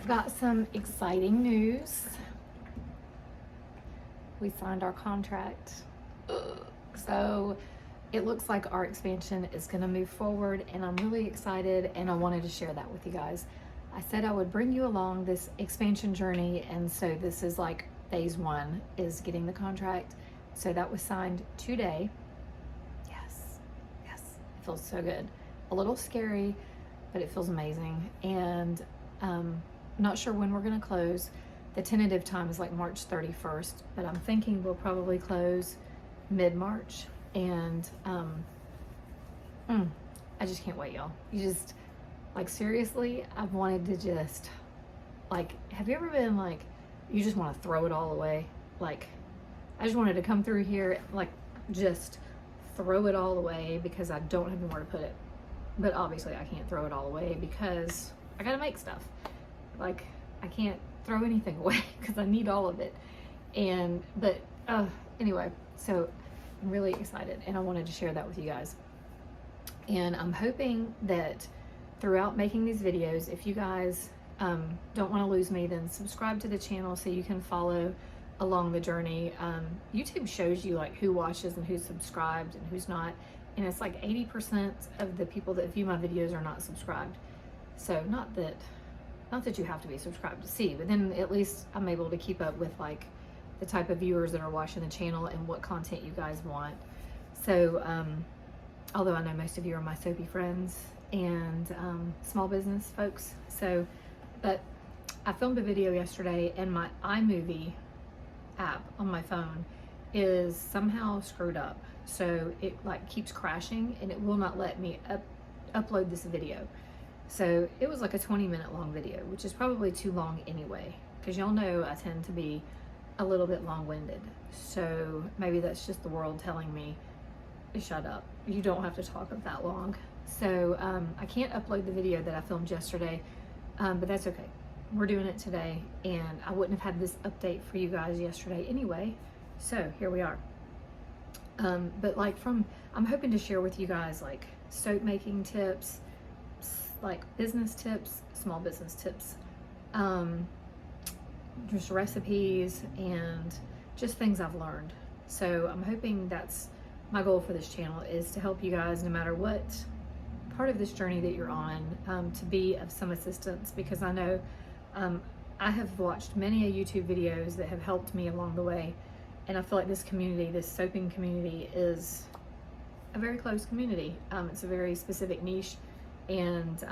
I've got some exciting news. We signed our contract. So it looks like our expansion is going to move forward, and I'm really excited, and I wanted to share that with you guys. I said I would bring you along this expansion journey, and so this is like phase one is getting the contract. So that was signed today. Yes, it feels so good. A little scary, but it feels amazing. And not sure when we're going to close. The tentative time is like March 31st, but I'm thinking we'll probably close mid-March. And I just can't wait, y'all. You just, like, seriously, I've wanted to just, like, have you ever been like, you just want to throw it all away? Like, I just wanted to come through here, like, just throw it all away because I don't have anywhere to put it. But obviously I can't throw it all away because I gotta make stuff. Like, I can't throw anything away because I need all of it. But anyway, so I'm really excited, and I wanted to share that with you guys. And I'm hoping that throughout making these videos, if you guys don't want to lose me, then subscribe to the channel so you can follow along the journey. YouTube shows you like who watches and who's subscribed and who's not, and it's like 80% of the people that view my videos are not subscribed. So not that you have to be subscribed to see, but then at least I'm able to keep up with like the type of viewers that are watching the channel and what content you guys want. So although I know most of you are my soapy friends and small business folks, so but I filmed a video yesterday, and my iMovie app on my phone is somehow screwed up, so it like keeps crashing and it will not let me upload this video. So it was like a 20-minute long video, which is probably too long anyway, because y'all know I tend to be a little bit long-winded. So maybe that's just the world telling me to shut up. You don't have to talk that long. So I can't upload the video that I filmed yesterday, but that's okay. We're doing it today, and I wouldn't have had this update for you guys yesterday anyway. So here we are. But like I'm hoping to share with you guys like soap making tips, like business tips, small business tips, just recipes and just things I've learned. So I'm hoping that's my goal for this channel, is to help you guys no matter what part of this journey that you're on, to be of some assistance, because I know I have watched many a YouTube videos that have helped me along the way, and I feel like this community, this soaping community, is a very close community. It's a very specific niche, and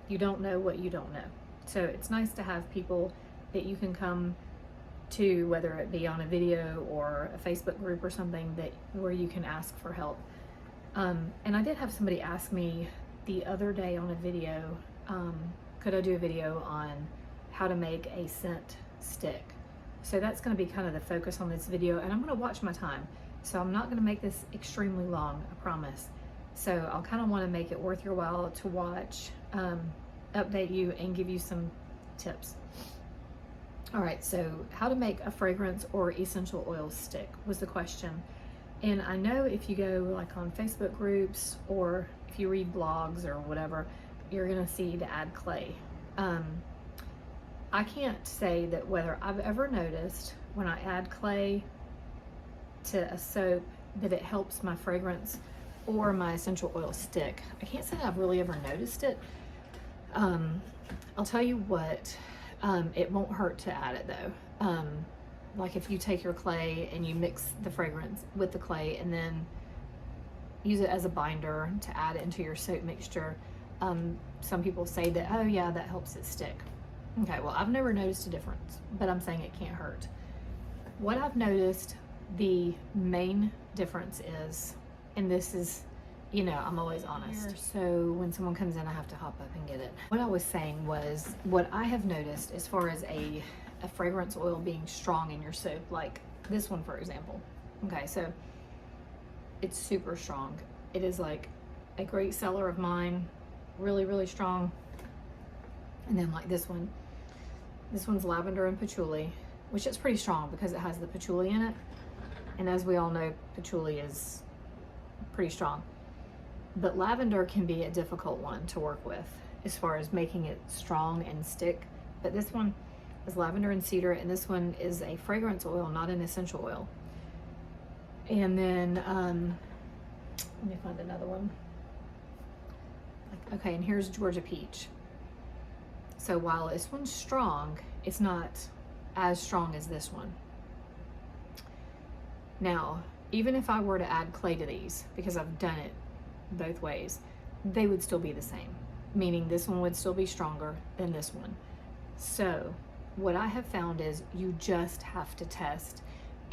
you don't know what you don't know. So it's nice to have people that you can come to, whether it be on a video or a Facebook group or something, where you can ask for help. And I did have somebody ask me the other day on a video, could I do a video on how to make a scent stick? So that's going to be kind of the focus on this video, and I'm going to watch my time. So I'm not going to make this extremely long, I promise. So I'll kind of want to make it worth your while to watch, update you, and give you some tips. All right, so how to make a fragrance or essential oil stick was the question. And I know if you go like on Facebook groups or if you read blogs or whatever, you're gonna see to add clay. I can't say that whether I've ever noticed when I add clay to a soap that it helps my fragrance or my essential oil stick. I can't say that I've really ever noticed it. I'll tell you what, it won't hurt to add it though. Like if you take your clay and you mix the fragrance with the clay and then use it as a binder to add it into your soap mixture, some people say that, oh yeah, that helps it stick. Okay, well, I've never noticed a difference, but I'm saying it can't hurt. What I've noticed the main difference is, and this is, you know, I'm always honest. So when someone comes in, I have to hop up and get it. What I was saying was, what I have noticed as far as a fragrance oil being strong in your soap, like this one, for example. Okay, so it's super strong. It is like a great seller of mine, really, really strong. And then like this one's lavender and patchouli, which is pretty strong because it has the patchouli in it. And as we all know, patchouli is pretty strong. But lavender can be a difficult one to work with as far as making it strong and stick, but this one is lavender and cedar, and this one is a fragrance oil, not an essential oil. And then, let me find another one. Okay, and here's Georgia Peach. So while this one's strong, it's not as strong as this one. Now, even if I were to add clay to these, because I've done it both ways, they would still be the same, meaning this one would still be stronger than this one. So what I have found is you just have to test,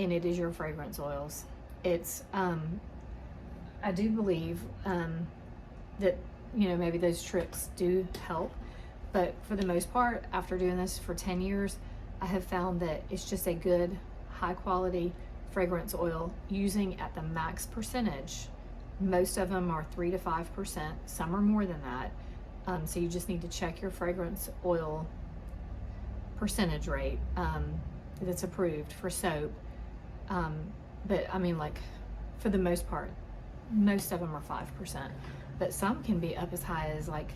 and it is your fragrance oils. It's, I do believe that, you know, maybe those tricks do help, but for the most part, after doing this for 10 years, I have found that it's just a good, high quality fragrance oil using at the max percentage. Most of them are 3 to 5%, some are more than that. So you just need to check your fragrance oil percentage rate that's approved for soap. But I mean, like, for the most part, most of them are 5%, but some can be up as high as, like,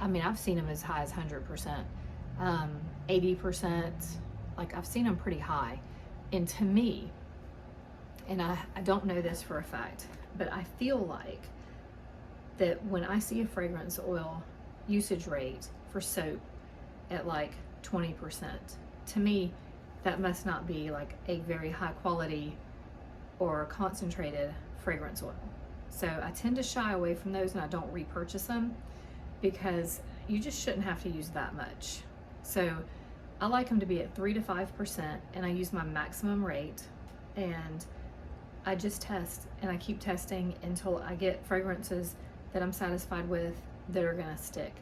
I mean, I've seen them as high as 100%, 80%, like I've seen them pretty high. And to me, and I don't know this for a fact, but I feel like that when I see a fragrance oil usage rate for soap at like 20%, to me, that must not be like a very high quality or concentrated fragrance oil. So I tend to shy away from those, and I don't repurchase them because you just shouldn't have to use that much. So I like them to be at 3 to 5%, and I use my maximum rate, and I just test, and I keep testing until I get fragrances that I'm satisfied with that are gonna stick.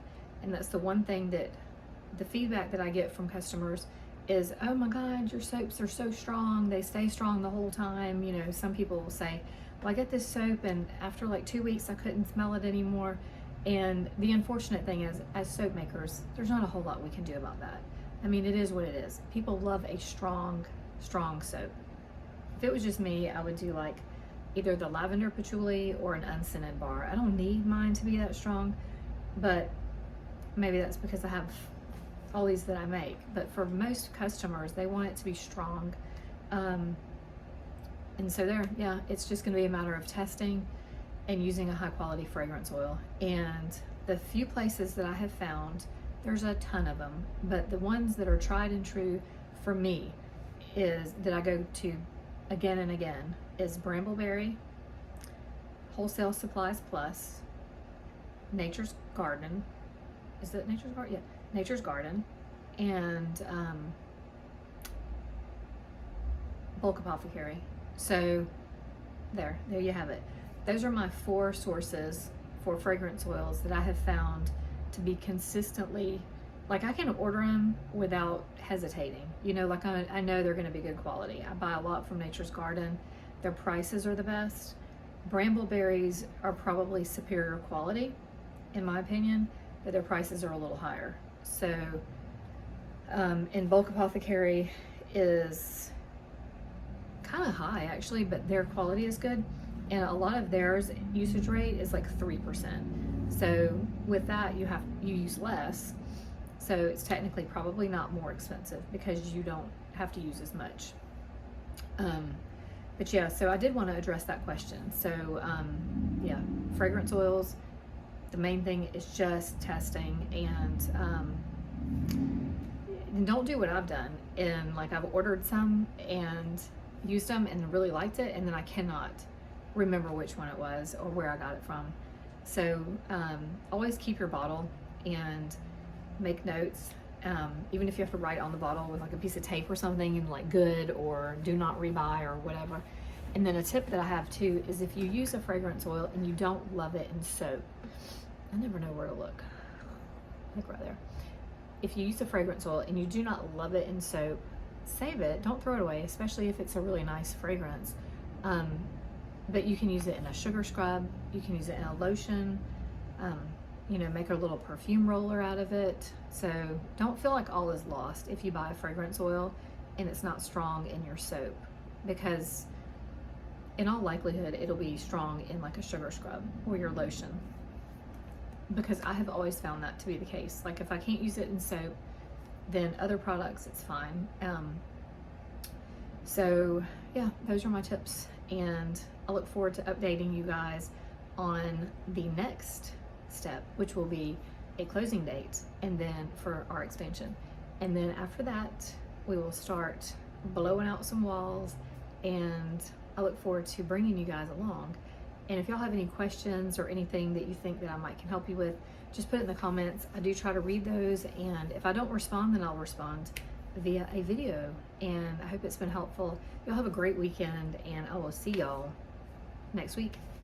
And that's the one thing that the feedback that I get from customers is, oh my God, your soaps are so strong, they stay strong the whole time. You know, some people will say, well, I get this soap and after like 2 weeks I couldn't smell it anymore. And the unfortunate thing is, as soap makers, there's not a whole lot we can do about that. I mean, it is what it is. People love a strong soap. If it was just me, I would do like either the lavender patchouli or an unscented bar. I don't need mine to be that strong, but maybe that's because I have all these that I make. But for most customers, they want it to be strong. And so yeah, it's just gonna be a matter of testing and using a high quality fragrance oil. And the few places that I have found, there's a ton of them, but the ones that are tried and true for me is that I go to again and again is Brambleberry, Wholesale Supplies Plus, Nature's Garden. Is it Nature's Garden? Yeah, Nature's Garden, and Bulk Apothecary. So there you have it. Those are my 4 sources for fragrance oils that I have found to be consistently, like, I can order them without hesitating. You know, like I know they're going to be good quality. I buy a lot from Nature's Garden. Their prices are the best. Brambleberries are probably superior quality, in my opinion, but their prices are a little higher. So, and Bulk Apothecary is kind of high actually, but their quality is good. And a lot of theirs usage rate is like 3%. So with that, you use less. So it's technically probably not more expensive because you don't have to use as much. But yeah, so I did want to address that question. So yeah, fragrance oils, the main thing is just testing, and don't do what I've done. And like, I've ordered some and used them and really liked it, and then I cannot remember which one it was or where I got it from. So always keep your bottle and make notes, even if you have to write on the bottle with like a piece of tape or something, and like good or do not rebuy or whatever. And then a tip that I have too is, if you use a fragrance oil and you don't love it in soap, I never know where to look, like right there. If you use a fragrance oil and you do not love it in soap, save it, don't throw it away, especially if it's a really nice fragrance. But you can use it in a sugar scrub, you can use it in a lotion, you know, make a little perfume roller out of it. So don't feel like all is lost if you buy a fragrance oil and it's not strong in your soap, because in all likelihood it'll be strong in like a sugar scrub or your lotion. because I have always found that to be the case. Like if I can't use it in soap, then other products it's fine. So yeah, those are my tips, and I look forward to updating you guys on the next step, which will be a closing date, and then for our expansion. And then after that, we will start blowing out some walls, and I look forward to bringing you guys along. And if y'all have any questions or anything that you think that I might can help you with, just put it in the comments. I do try to read those, and if I don't respond, then I'll respond via a video. And I hope it's been helpful. Y'all have a great weekend, and I will see y'all next week.